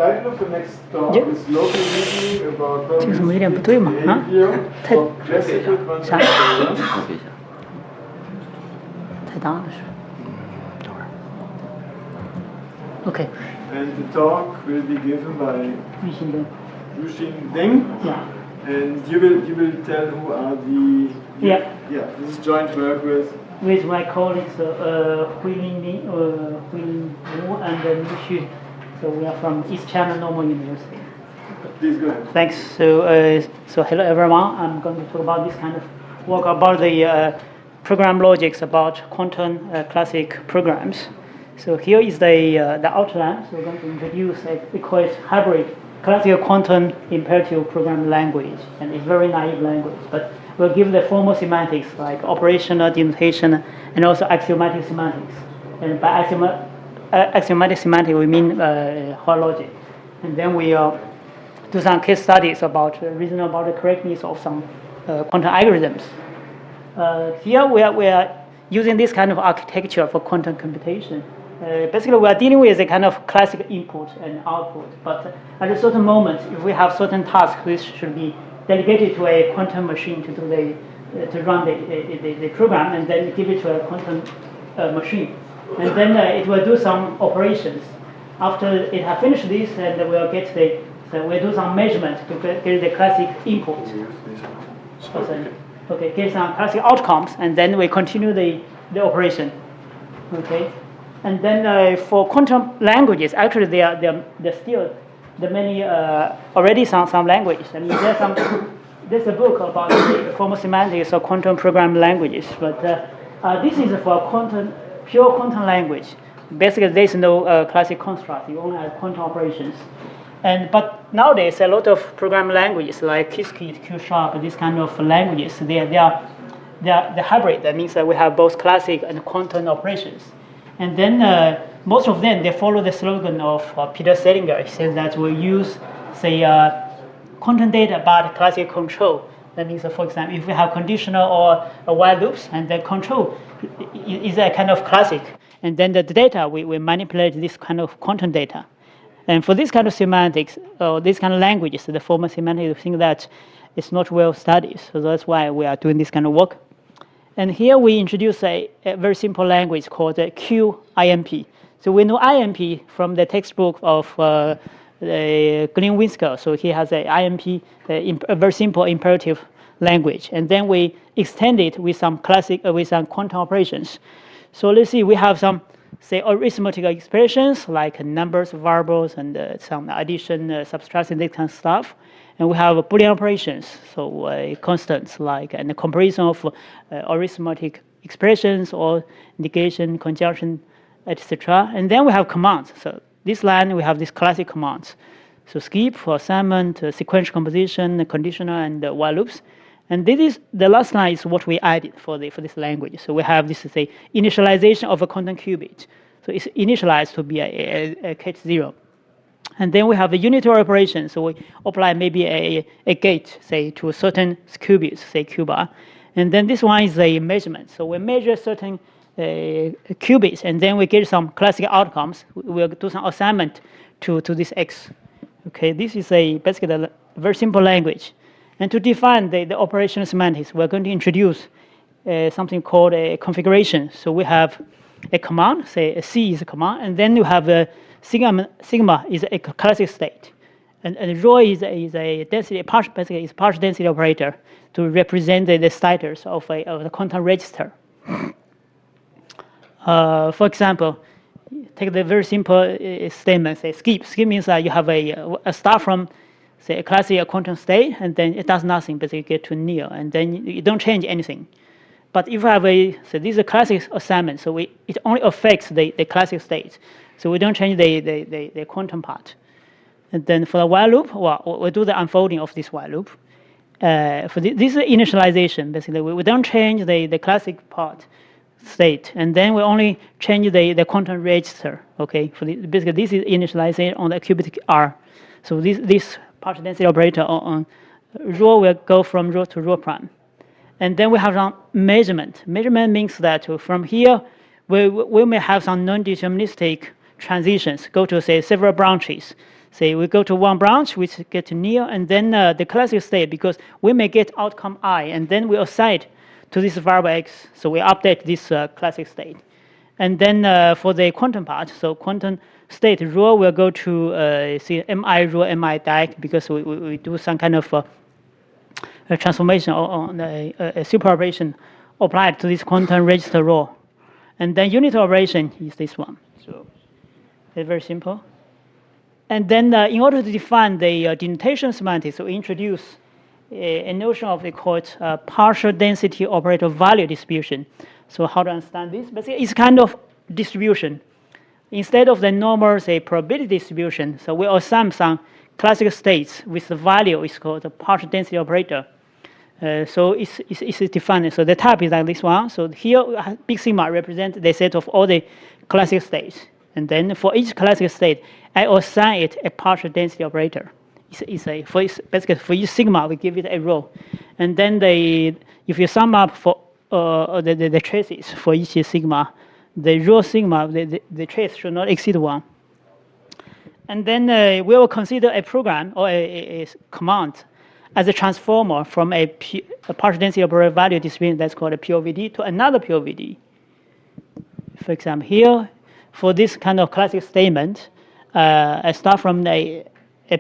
title of the next talk is local reasoning about probabilistic behavior of classical quantum theorems. 太大了是。Okay. And the talk will be given by Yuxin Deng. Yeah. And you will tell who are the this is joint work with my colleagues Huiling Ming, Huiling and Yuxin. So we are from East China Normal University. Please go ahead. Thanks. So hello everyone. I'm going to talk about this kind of work about the program logics about quantum classic programs. So here is the outline. So we're going to introduce we call it hybrid classical quantum imperative programming language, and it's very naive language, but we'll give the formal semantics like operational, denotation, and also axiomatic semantics. And by axiomatic semantics, we mean Hoare logic. And then we do some case studies about reasoning about the correctness of some quantum algorithms. Here we are using this kind of architecture for quantum computation. Basically, we are dealing with a kind of classic input and output, but at a certain moment, if we have certain tasks which should be delegated to a quantum machine to do to run the program, and then give it to a quantum machine, and then it will do some operations. After it has finished this, and we'll get we'll do some measurement to get the classic input. Okay, get some classic outcomes, and then we continue the operation. Okay. And then for quantum languages, actually there still many already some languages. I mean, there's a book about the formal semantics of quantum programming languages, but this is for pure quantum language. Basically, there's no classic construct. You only have quantum operations. But nowadays, a lot of programming languages like Qiskit, Q#, this kind of languages, they are hybrid. That means that we have both classic and quantum operations. And then most of them, they follow the slogan of Peter Selinger. He says that we use, say, quantum data but classical control. That means, for example, if we have conditional or while loops, and the control is a kind of classic, and then the data, we manipulate this kind of quantum data. And for this kind of semantics, or this kind of languages, the formal semantics, we think that it's not well studied. So that's why we are doing this kind of work. And here we introduce a very simple language called QIMP. So we know IMP from the textbook of Glenn Winsker. So he has a IMP, a very simple imperative language. And then we extend it with some with some quantum operations. So let's see, we have some, say, arithmetic expressions like numbers, variables, and some addition, subtraction, this kind of stuff. And we have Boolean operations, so constants like and the comparison of arithmetic expressions or negation, conjunction, etc. And then we have commands. So this line we have these classic commands. So skip for assignment, sequential composition, conditional, and while loops. And this is the last line is what we added for this language. So we have this is a initialization of a quantum qubit. So it's initialized to be a K 0. And then we have a unitary operation. So we apply maybe a gate, say, to a certain qubits, say Q bar. And then this one is a measurement. So we measure certain qubits, and then we get some classical outcomes. We'll do some assignment to this X. Okay, this is basically a very simple language. And to define the operational semantics, we're going to introduce something called a configuration. So we have a command, say a C is a command, and then you have a sigma is a classic state, and rho is a density, basically is partial density operator to represent the status of the quantum register. For example, take the very simple statement, say skip. Skip means that you have a start from, say, a classic quantum state, and then it does nothing, basically you get to nil, and then you don't change anything. But if you have so this is a classic assignment, so it only affects the classic state. So we don't change the quantum part. And then for the while loop, we do the unfolding of this while loop. For this is initialization, basically. We don't change the classic part state. And then we only change the quantum register, okay? Basically, this is initialization on the qubit R. So this partial density operator on rho will go from rho to rho prime. And then we have some measurement. Measurement means that from here, we may have some non-deterministic transitions, go to, say, several branches. say we go to one branch, we get to near, and then the classic state, because we may get outcome I, and then we assign it to this variable x, so we update this classic state. And then for the quantum part, so quantum state rule will go to see mi rule, mi DAG, because we do some kind of a transformation on a super operation applied to this quantum register rule. And then unit operation is this one. So it's very simple. And then in order to define the denotation semantics, we introduce a notion of, they call it partial density operator value distribution. So how to understand this? Basically, it's kind of distribution. Instead of the normal, say, probability distribution, so we assign some classical states with the value is called the partial density operator. So it's defined. So the type is like this one. So here, big sigma represents the set of all the classical states. And then for each classical state, I assign it a partial density operator. Basically, for each sigma, we give it a row. And then if you sum up for the traces for each sigma, the row sigma, the trace should not exceed 1. And then we will consider a program or a command as a transformer from a partial density operator value distribution that's called a POVD to another POVD. For example, here, for this kind of classic statement, I start from a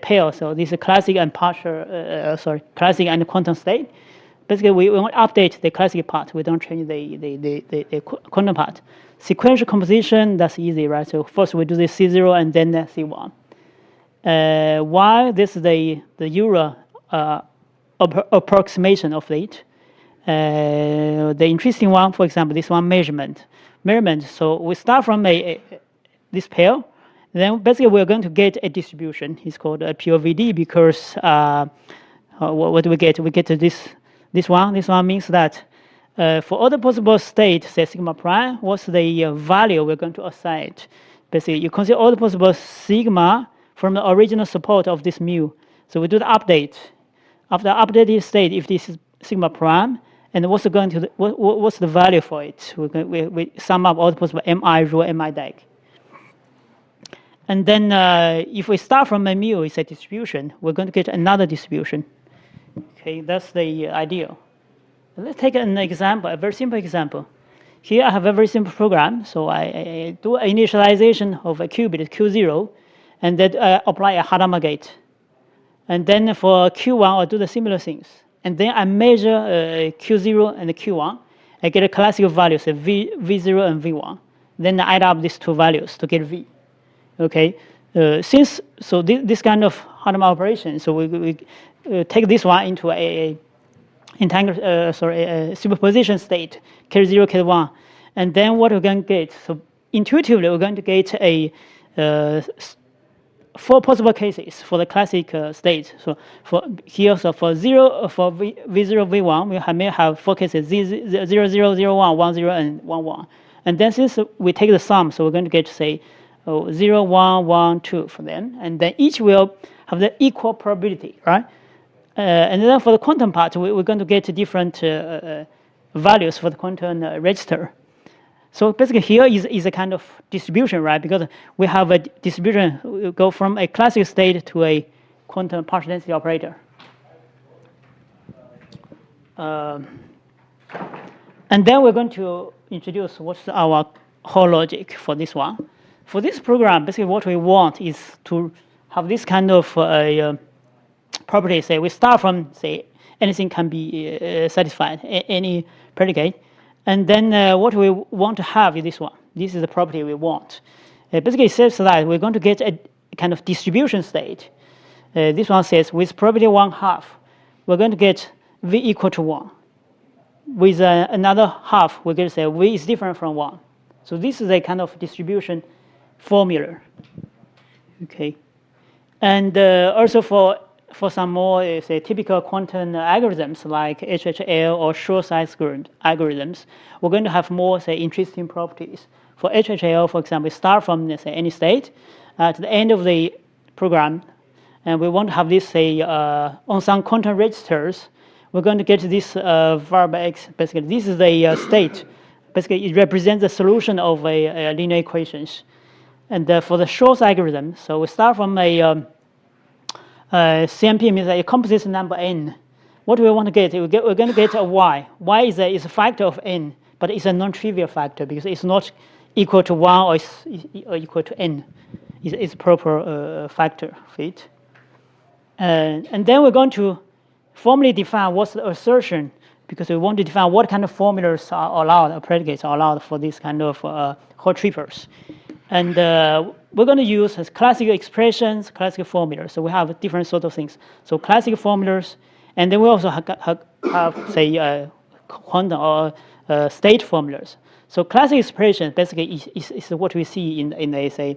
pair. So this is classic and classic and quantum state. Basically, we want to update the classic part. We don't change the quantum part. Sequential composition, that's easy, right? So first we do the C0 and then the C1. While this is the Euro approximation of it. The interesting one, for example, this one measurement. So we start from this pair. Then basically we're going to get a distribution. It's called a POVD because what do we get? We get to this one. This one means that for all the possible states, say sigma prime, what's the value we're going to assign it? Basically, you consider all the possible sigma from the original support of this mu. So we do the update. After updated state, if this is sigma prime, and what's the value for it? We sum up all the possible mi rho, mi DAG. And then if we start from a mu, it's a distribution, we're going to get another distribution. Okay, that's the idea. Let's take an example, a very simple example. Here I have a very simple program. So I do initialization of a qubit, Q0, and then apply a Hadamard gate. And then for Q1, I'll do the similar things. And then I measure Q0 and Q1. I get a classical value, say V0 and V1. Then I add up these two values to get V. Okay, so this kind of Hadamard operation, so we take this one into a superposition state, K0, K1, and then what we're going to get? So intuitively, we're going to get a 4 possible cases for the classic state. So for here, so for V0, V1, we may have 4 cases: 0, 0, 0, 1, 1, 0, and 1, 1. And then since we take the sum, so we're going to get, say, 0, 1, 1, 2 for them, and then each will have the equal probability, right? And then for the quantum part, we're going to get different values for the quantum register. So basically here is a kind of distribution, right? Because we have a distribution, we go from a classic state to a quantum partial density operator. And then we're going to introduce what's our whole logic for this one. For this program, basically what we want is to have this kind of property. Say we start from, say, anything can be satisfied, any predicate. And then what we want to have is this one. This is the property we want. Basically it says that we're going to get a kind of distribution state. This one says with probability 1/2, we're going to get V equal to 1. With another half, we're going to say V is different from 1. So this is a kind of distribution formula. Okay. And also for some more, say, typical quantum algorithms like HHL or Shor size algorithms, we're going to have more, say, interesting properties. For HHL, for example, we start from, say, any state to the end of the program, and we want to have this, say, on some quantum registers, we're going to get this variable x. Basically, this is the state. Basically, it represents the solution of a linear equations. And for the Shor's algorithm, so we start from a CMP means a composite number n. What we want to get, we're going to get a y. Y is a factor of n, but it's a non-trivial factor because it's not equal to 1 or equal to n. It's a proper factor fit. And then we're going to formally define what's the assertion, because we want to define what kind of formulas are allowed, or predicates are allowed for this kind of Hoare trippers. And we're going to use classical expressions, classical formulas. So we have different sort of things. So classical formulas, and then we also have say, quantum or state formulas. So classical expression basically is what we see in a, say,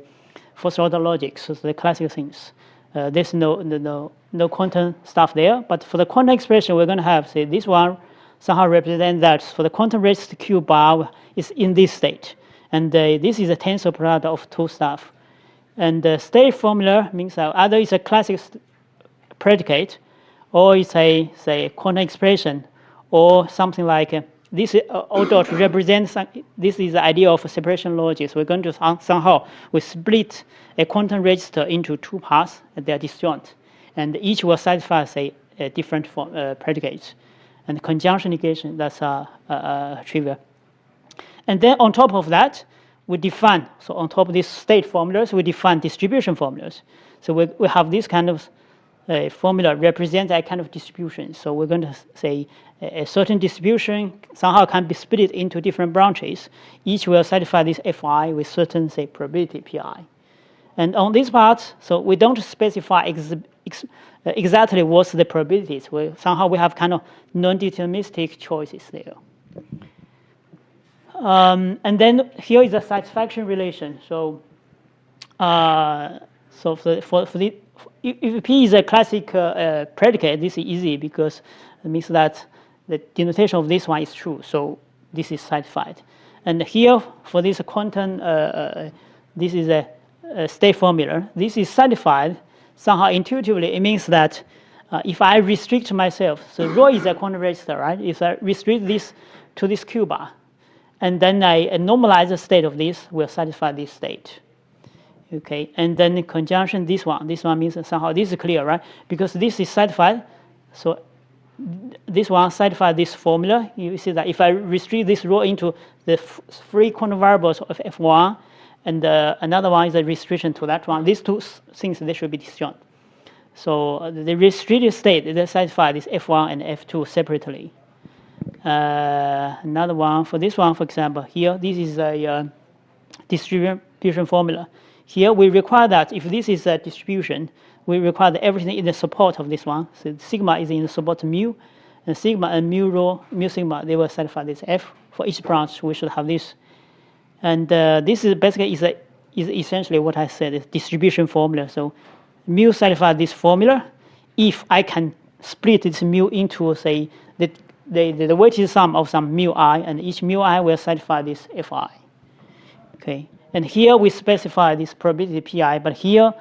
first order logic. So the classical things. There's no quantum stuff there. But for the quantum expression, we're going to have, say, this one somehow represent that for the quantum raised to q bar is in this state. And this is a tensor product of two stuff. And the state formula means that either it's a classic predicate, or it's a, say, quantum expression, or something like this O dot represents, this is the idea of separation logic. So we're going to somehow, we split a quantum register into two parts, and they are disjoint. And each will satisfy, say, a different predicates. And conjunction negation, that's trivial. And then on top of that, we define, so on top of these state formulas, we define distribution formulas. So we have this kind of formula represents that kind of distribution. So we're going to say a certain distribution somehow can be split into different branches. Each will satisfy this Fi with certain, say, probability Pi. And on this part, so we don't specify exactly what's the probabilities. Somehow we have kind of non-deterministic choices there. And then here is a satisfaction relation. So, so for the if P is a classic predicate, this is easy because it means that the denotation of this one is true. So this is satisfied. And here for this quantum, this is a state formula. This is satisfied somehow intuitively. It means that if I restrict myself, so rho is a quantum register, right? If I restrict this to this Q bar, and then I normalize the state of this, will satisfy this state. Okay, and then in conjunction, this one means that somehow this is clear, right? Because this is satisfied, so this one satisfies this formula. You see that if I restrict this rho into the free quantum variables of F1, and another one is a restriction to that one, these two things, they should be disjoint. So the restricted state, they satisfy this F1 and F2 separately. Another one, for this one, for example, here, this is a distribution formula. Here we require that if this is a distribution, we require that everything in the support of this one. So sigma is in the support mu, and sigma and mu rho, mu sigma, they will satisfy this F. For each branch, we should have this. And this is basically is essentially what I said, is distribution formula. So mu satisfies this formula if I can split this mu into, say, the weighted sum of some mu I, and each mu I will satisfy this Fi. Okay, and here we specify this probability Pi, but here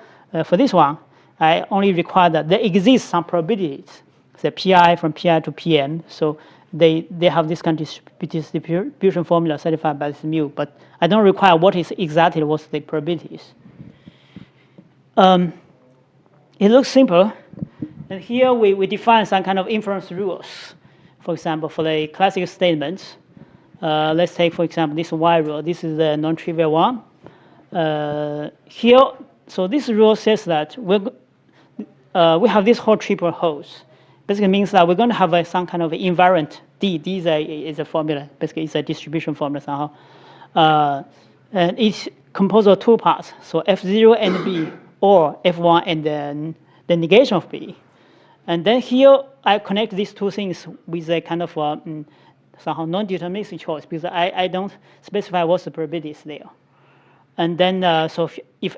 for this one, I only require that there exists some probabilities, the Pi from Pi to Pm. So they have this kind of distribution formula satisfied by this mu, but I don't require what is exactly what's the probabilities. It looks simple, and here we define some kind of inference rules. For example, for the classical statements, let's take, for example, this Y rule. This is the non-trivial one. Here, so this rule says that we have this whole triple holes. Basically means that we're going to have some kind of invariant D. D is a formula. Basically, it's a distribution formula somehow. And it's composed of two parts. So F0 and B, or F1 and then the negation of B. And then here, I connect these two things with a kind of somehow non-deterministic choice, because I don't specify what's the probabilities there. And then, so if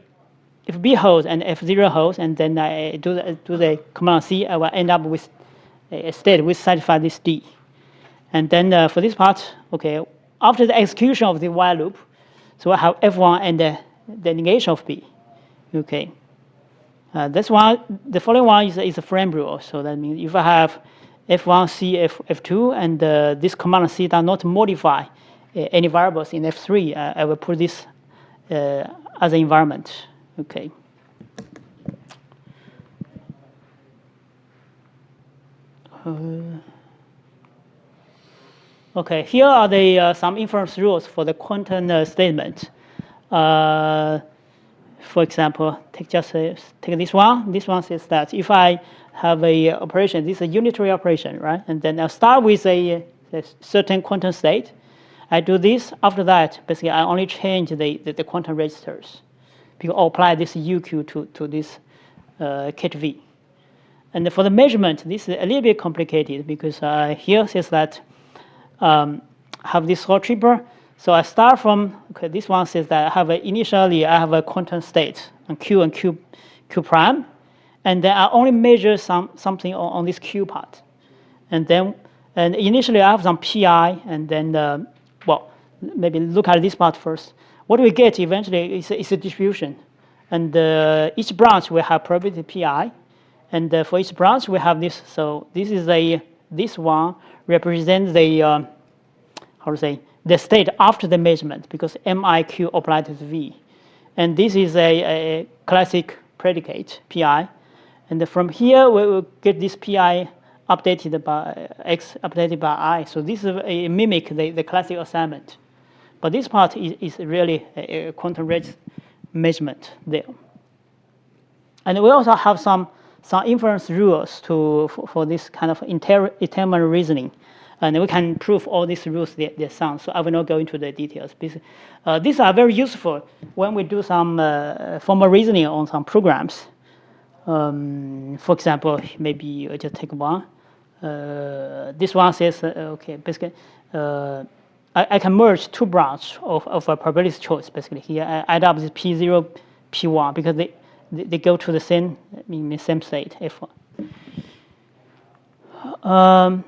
B holds and F0 holds, and then I do the command C, I will end up with a state which satisfies this D. And then for this part, okay, after the execution of the while loop, so I have F1 and the negation of B. Okay. This one, the following one is a frame rule. So that means if I have F1, C, F2, and this command C does not modify any variables in F3, I will put this as an environment. Okay. Okay, here are the some inference rules for the quantum statement. For example, take this one. This one says that if I have a operation, this is a unitary operation, right? And then I'll start with a certain quantum state. I do this. After that, basically, I only change the quantum registers. Because I'll apply this UQ to this kit V. And for the measurement, this is a little bit complicated because here says that have this Hoare tripper. So I start from, okay, this one says that I have initially I have a quantum state on Q and Q prime. And then I only measure something on this Q part. And initially I have some PI, and then, well, maybe look at this part first. What we get eventually is a distribution. And each branch will have probability PI. And for each branch, we have this. So this one represents the, the state after the measurement, because MIQ applied to V. And this is a classic predicate, PI. And from here, we will get this PI updated by X, updated by I. So this is a mimic the classic assignment. But this part is really a quantum rate measurement there. And we also have some inference rules for this kind of entailment reasoning. And we can prove all these rules they're sound. So I will not go into the details. These are very useful when we do some formal reasoning on some programs. For example, maybe you just take one. This one says, okay, basically, I can merge two branches of a probability choice. Basically, here I add up this P0, P1 because they go to the same state. F1.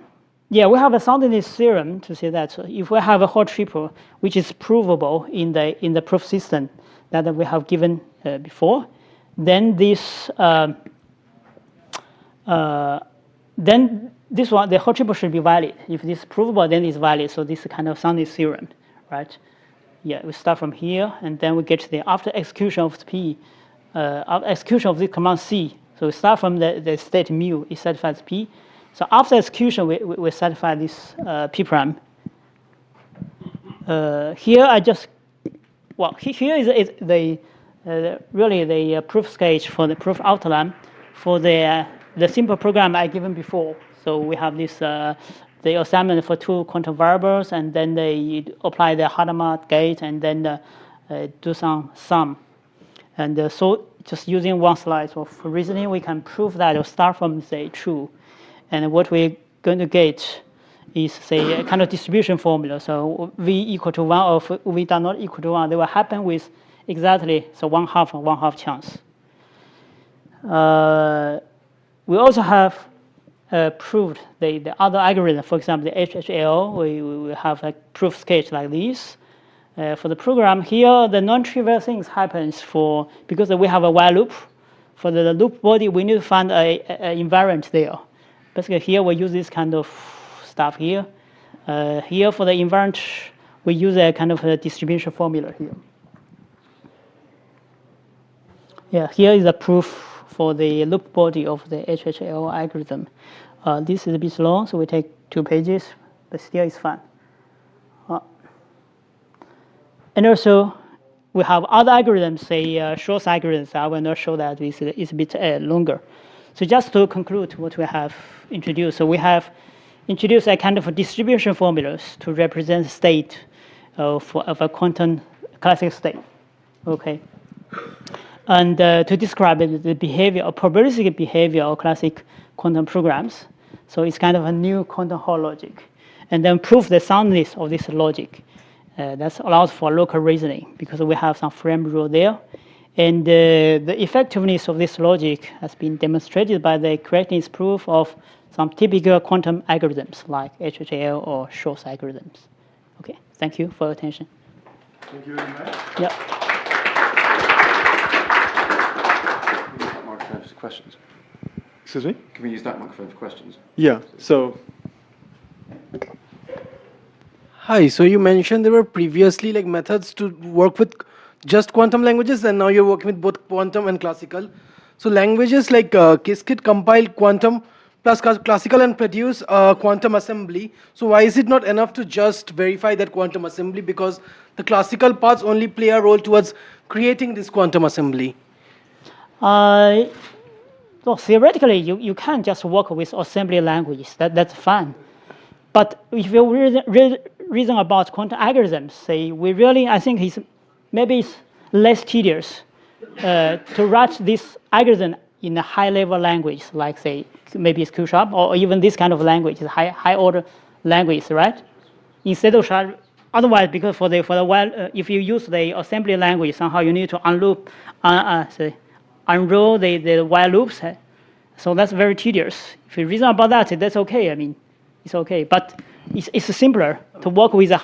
Yeah, we have a soundness theorem to say that if we have a Hoare triple, which is provable in the proof system that we have given before, then this one, the Hoare triple should be valid. If this is provable, then it's valid. So this is kind of soundness theorem, right? Yeah, we start from here, and then we get to the after execution of P, after execution of the command C. So we start from the state mu, it satisfies P. So after execution, we satisfy this P prime. Here I just, well, here is the really the proof sketch for the proof outline for the simple program I given before. So we have this the assignment for two quantum variables, and then they apply the Hadamard gate, and then do some sum. And so just using one slice of reasoning, we can prove that or start from say true. And what we're going to get is say a kind of distribution formula. So V equal to 1 or V does not equal to 1. They will happen with exactly so 1/2 chance. We also have proved the other algorithm. For example, the HHL, we have a proof sketch like this. For the program here, the non-trivial things happens because we have a while loop. For the loop body, we need to find an invariant there. Basically, here we use this kind of stuff here. Here for the invariant, we use a kind of a distribution formula here. Yeah, here is a proof for the loop body of the HHL algorithm. This is a bit long, so we take 2 pages, but still it's fun. And also, we have other algorithms, say Shor's algorithms. I will not show that, it's a bit longer. So just to conclude what we have introduced, so we have introduced a kind of distribution formulas to represent state of a quantum classic state. Okay. And to describe the behavior, or probabilistic behavior of classic quantum programs. So it's kind of a new quantum Hoare logic. And then prove the soundness of this logic. That allows for local reasoning because we have some frame rule there. And the effectiveness of this logic has been demonstrated by the correctness proof of some typical quantum algorithms like HHL or Shor's algorithms. Okay, thank you for your attention. Thank you very much. Yeah. Microphone for questions. Excuse me? Can we use that microphone for questions? Yeah, so Hi, so you mentioned there were previously like methods to work with just quantum languages, and now you're working with both quantum and classical. So languages like Qiskit compile quantum, plus classical and produce quantum assembly. So why is it not enough to just verify that quantum assembly? Because the classical parts only play a role towards creating this quantum assembly. Well, theoretically, you can just work with assembly languages. That's fine. But if you reason about quantum algorithms, say I think maybe it's less tedious to write this algorithm in a high-level language, like say maybe it's Q#, or even this kind of language, high-order language, right? Instead of otherwise, because for the while, if you use the assembly language, somehow you need to unroll the while loops. So that's very tedious. If you reason about that, that's okay. I mean, it's okay. But it's simpler to work with a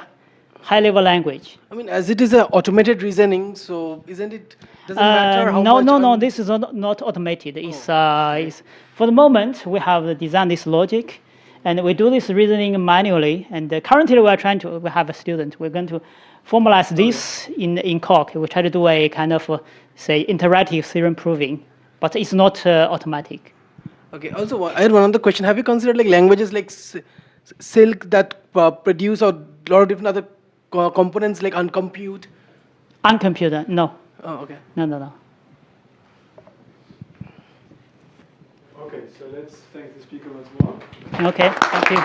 high-level language. I mean, as it is an automated reasoning, so doesn't matter how much? No, this is not automated. It's for the moment, we have designed this logic, and we do this reasoning manually. And currently, we have a student. We're going to formalize this in Cork. We try to do a kind of, say, interactive theorem proving, but it's not automatic. Okay, also, I had one other question. Have you considered like languages like Silk that produce a lot of different other components like uncompute? Uncomputed, no. Oh, okay. No. Okay, so let's thank the speaker once more. Okay, thank you.